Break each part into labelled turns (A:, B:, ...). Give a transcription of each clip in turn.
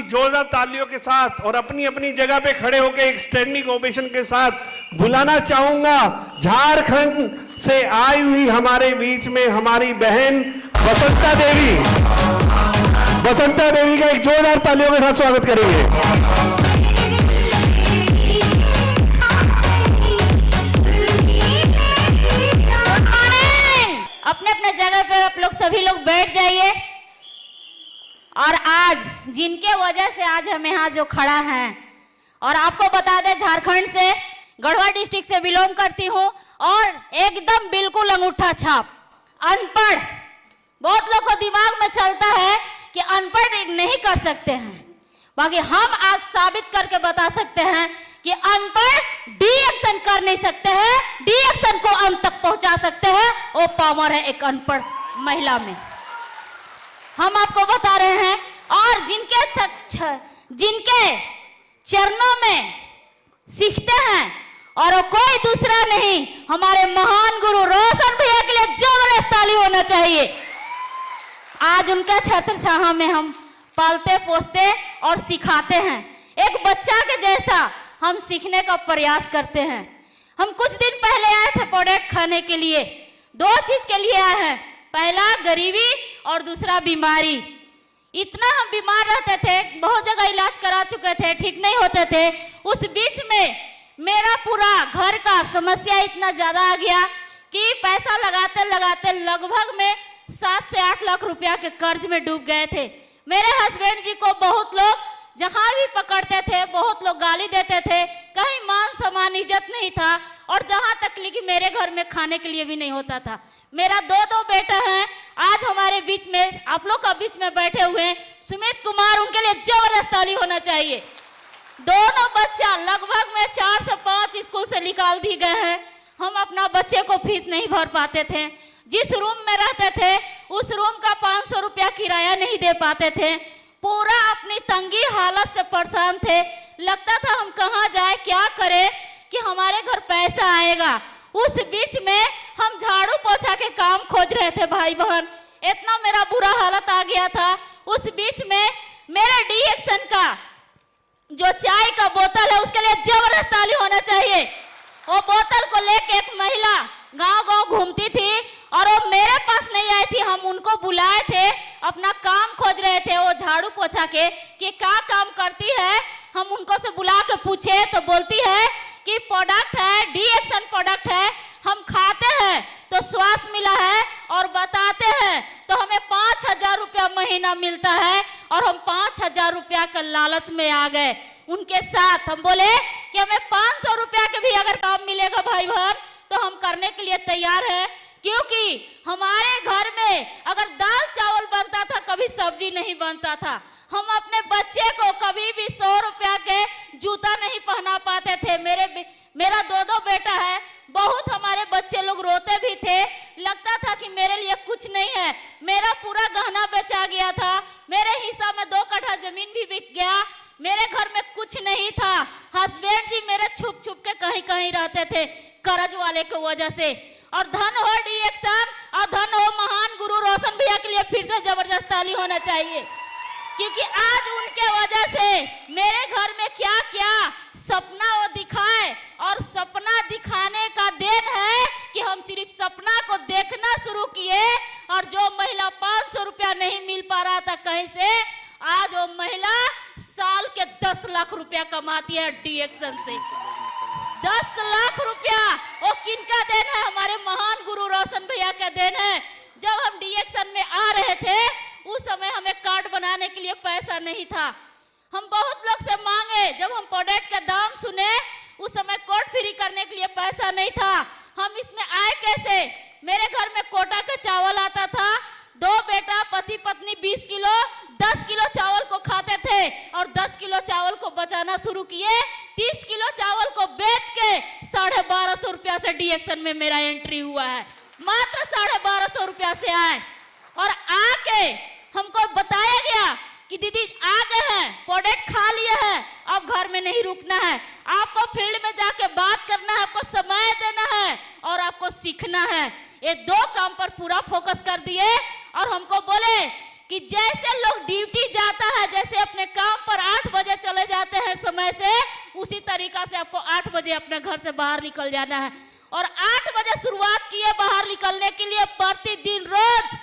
A: आपकी जोरदार तालियों के साथ और अपनी अपनी जगह पे खड़े होकर एक स्टैंडिंग ओवेशन के साथ बुलाना चाहूंगा झारखंड से आई हुई हमारे बीच में हमारी बहन बसंता देवी। बसंता देवी का एक जोरदार तालियों के साथ स्वागत करेंगे।
B: अपने अपने जगह पे आप लोग सभी लोग बैठ जाइए। और आज जिनके वजह से आज हम यहाँ जो खड़ा हैं, और आपको बता दें झारखंड से गढ़वा डिस्ट्रिक्ट से बिलोंग करती हूँ और एकदम बिल्कुल अंगूठा छाप अनपढ़। बहुत लोग को दिमाग में चलता है कि अनपढ़ नहीं कर सकते हैं, बाकी हम आज साबित करके बता सकते हैं कि अनपढ़ डी एक्शन कर नहीं सकते हैं, डी एक्शन को अंत तक पहुंचा सकते हैं। वो पावर है एक अनपढ़ महिला में, हम आपको बता रहे हैं। और जिनके चरणों में सीखते हैं और वो कोई दूसरा नहीं, हमारे महान गुरु रोशन भैया के लिए जबरदस्त ताली होना चाहिए। आज उनके छत्रछाया में हम पालते पोसते और सिखाते हैं, एक बच्चा के जैसा हम सीखने का प्रयास करते हैं। हम कुछ दिन पहले आए थे प्रोडक्ट खाने के लिए, दो चीज के लिए आए हैं, पहला गरीबी और दूसरा बीमारी। इतना हम बीमार रहते थे, बहुत जगह इलाज करा चुके थे, ठीक नहीं होते थे। उस बीच में मेरा पूरा घर का समस्या इतना ज्यादा आ गया कि पैसा लगाते लगाते लगभग में 7 से 8 लाख रुपया के कर्ज में डूब गए थे। मेरे हस्बैंड जी को बहुत लोग जहां भी पकड़ते थे, बहुत लोग गाली देते थे, कहीं मान सम्मान इज्जत नहीं था, और जहां तक कि मेरे घर में खाने के लिए भी नहीं होता था। मेरा दो बेटे हैं, आज हमारे बीच में आप लोग का बीच में बैठे हुए हैं सुमित कुमार, उनके लिए जबरदस्त ताली होना चाहिए। दोनों बच्चा लगभग में 4 से 5 स्कूल से निकाल दिए गए हैं। हम अपना बच्चे को फीस नहीं भर पाते थे, जिस रूम में रहते थे उस रूम का 500 रुपया किराया नहीं दे पाते थे। पूरा अपनी तंगी हालत से परेशान थे, लगता था हम कहाँ जाए क्या करें कि हमारे घर पैसा आएगा। उस बीच में हम झाड़ू पोछा के काम खोज रहे थे भाई बहन, इतना मेरा बुरा हालत आ गया था। उस बीच में मेरे डी एक्शन का जो चाय का बोतल है उसके लिए जबरदस्त ताली होना चाहिए। वो बोतल को लेके एक महिला गांव-गांव घूमती थी और वो मेरे पास नहीं आई थी, हम उनको बुलाए थे, अपना काम खोज रहे थे वो झाड़ू पोछा के कि क्या काम करती है। हम उनको से बुला के पूछे तो बोलती है कि प्रोडक्ट है, डी एक्शन प्रोडक्ट है, हम खाते हैं तो स्वास्थ्य मिला है, और बताते हैं तो हमें 5,000 रुपया महीना मिलता है, और हम 5,000 रुपया के लालच में आ गए उनके साथ। हम बोले कि हमें 500 रुपया के भी अगर काम मिलेगा भाई बहन तो हम करने के लिए तैयार है, क्योंकि हमारे घर में अगर दाल चावल बनता था कभी सब्जी नहीं बनता था। हम अपने बच्चे को कभी भी 100 रुपया के जूता नहीं पहना पाते थे। मेरा दो बेटा है, बहुत हमारे बच्चे लोग रोते भी थे, लगता था कि मेरे लिए कुछ नहीं है। मेरा पूरा गहना बेचा गया था, मेरे हिस्सा में 2 कट्ठा जमीन भी बिक गया, मेरे घर में कुछ नहीं था। हस्बैंड जी मेरे छुप छुप के कहीं कहीं रहते थे कर्ज वाले की वजह से। और धन हो डी एक्शन और धन हो महान गुरु रोशन भैया के लिए फिर से जबरदस्त ताली होना चाहिए, क्योंकि आज उनके वजह से मेरे घर में क्या क्या सपना वो दिखाए, और सपना दिखाने का देन है कि हम सिर्फ सपना को देखना शुरू किए। और जो महिला 500 रुपया नहीं मिल पा रहा था कहीं से, आज वो महिला साल के 10 लाख रुपया कमाती है डी एक्शन से। 10 लाख रुपया वो किनका देन है? हमारे महान गुरु रोशन भैया का देन है। जब हम डी एक्शन में आ रहे थे उस समय हमें कार्ड बनाने के लिए पैसा नहीं था, हम बहुत लोग से मांगे। जब हम प्रोडक्ट का दाम सुने उस समय कोड फ्री करने के लिए पैसा नहीं था। हम इसमें आए कैसे? मेरे घर में कोटा का चावल आता था, 2 बेटा पति पत्नी 20 किलो 10 किलो चावल को खाते थे, और 10 किलो चावल को बचाना शुरू किए। 30 किलो चावल को बेच के 1250 रुपया से डी एक्शन में मेरा एंट्री हुआ है। मात्र 1250 रुपया से आए, और आके हमको बताया गया कि दीदी आ गए हैं, प्रोडक्ट खा लिए हैं, अब घर में नहीं रुकना है, आपको फील्ड में जाके बात करना है, आपको समय देना है और आपको सीखना है। ये 2 काम पर पूरा फोकस कर दिए और हमको बोले कि जैसे लोग ड्यूटी जाता है, जैसे अपने काम पर 8 बजे चले जाते हैं समय से, उसी तरीका से आपको 8 बजे अपने घर से बाहर निकल जाना है। और 8 बजे शुरुआत किए बाहर निकलने के लिए, प्रतिदिन रोज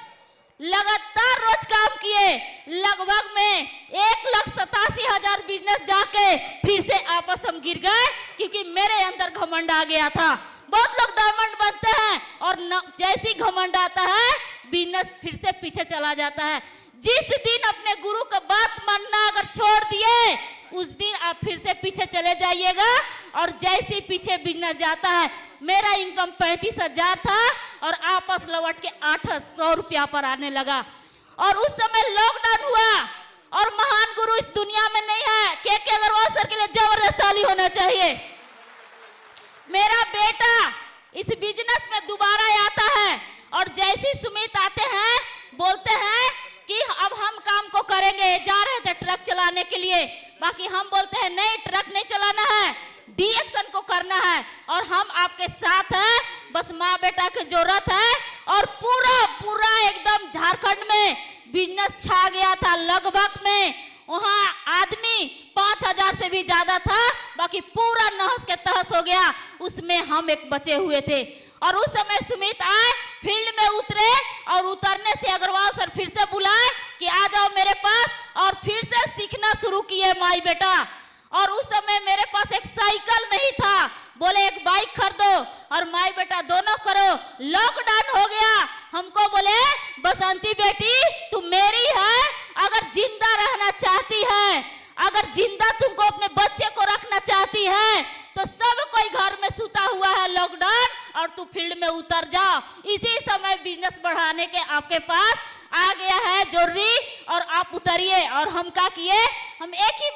B: लगातार रोज काम किए, लगभग में 1,87,000 बिजनेस जाके फिर से आपस हम गिर गए, क्योंकि मेरे अंदर घमंड आ गया था। बहुत लोग डायमंड बनते हैं और जैसी घमंड आता है बिजनेस फिर से पीछे चला जाता है। जिस दिन अपने गुरु का बात मानना अगर छोड़ दिए, उस दिन आप फिर से पीछे चले जाइएगा। और जैसे पीछे बिजनेस जाता है, मेरा इनकम 35,000 था और आपस लौट के 800 रुपया पर आने लगा। और उस समय लॉकडाउन हुआ और महान गुरु इस दुनिया में नहीं है। के अग्रवाल सर के लिए जबरदस्त ताली होना चाहिए। मेरा बेटा इस बिजनेस में दोबारा आता है और जैसे सुमित आते हैं, बोलते हैं कि अब हम काम को करेंगे। जा रहे थे ट्रक चलाने के लिए, बाकी हम बोलते हैं नहीं, ट्रक नहीं चलाना है, डी एक्शन को करना है और हम आपके साथ हैं। बस माँ बेटा की जरूरत है। और पूरा एकदम झारखंड में बिजनेस छा गया था। लगभग में वहाँ आदमी 5,000 से भी ज्यादा था, बाकी पूरा नहस के तहस हो गया। उसमें हम एक बचे हुए थे। और उस समय सुमित आए, फील्ड में उतरे और उतरने से अग्रवाल सर फिर से बुलाए कि आ जाओ मेरे पास, और फिर से सीखना शुरू किए माई बेटा। और उस समय मेरे पास एक साइकिल नहीं था, बोले एक बाइक खरीदो और माई बेटा दोनों करो। लॉकडाउन हो गया, हमको बोले बसंती बेटी तू मेरी है, अगर जिंदा रहना चाहती है, अगर जिंदा तुमको अपने बच्चे को रखना चाहती है, तो सब कोई घर में सुता हुआ है लॉकडाउन, और तू फील्ड में उतर जाओ। इसी समय बिजनेस बढ़ाने के आपके पास आ गया है जरूरी, और आप उतरिए। और हम क्या किए, हम एक ही बात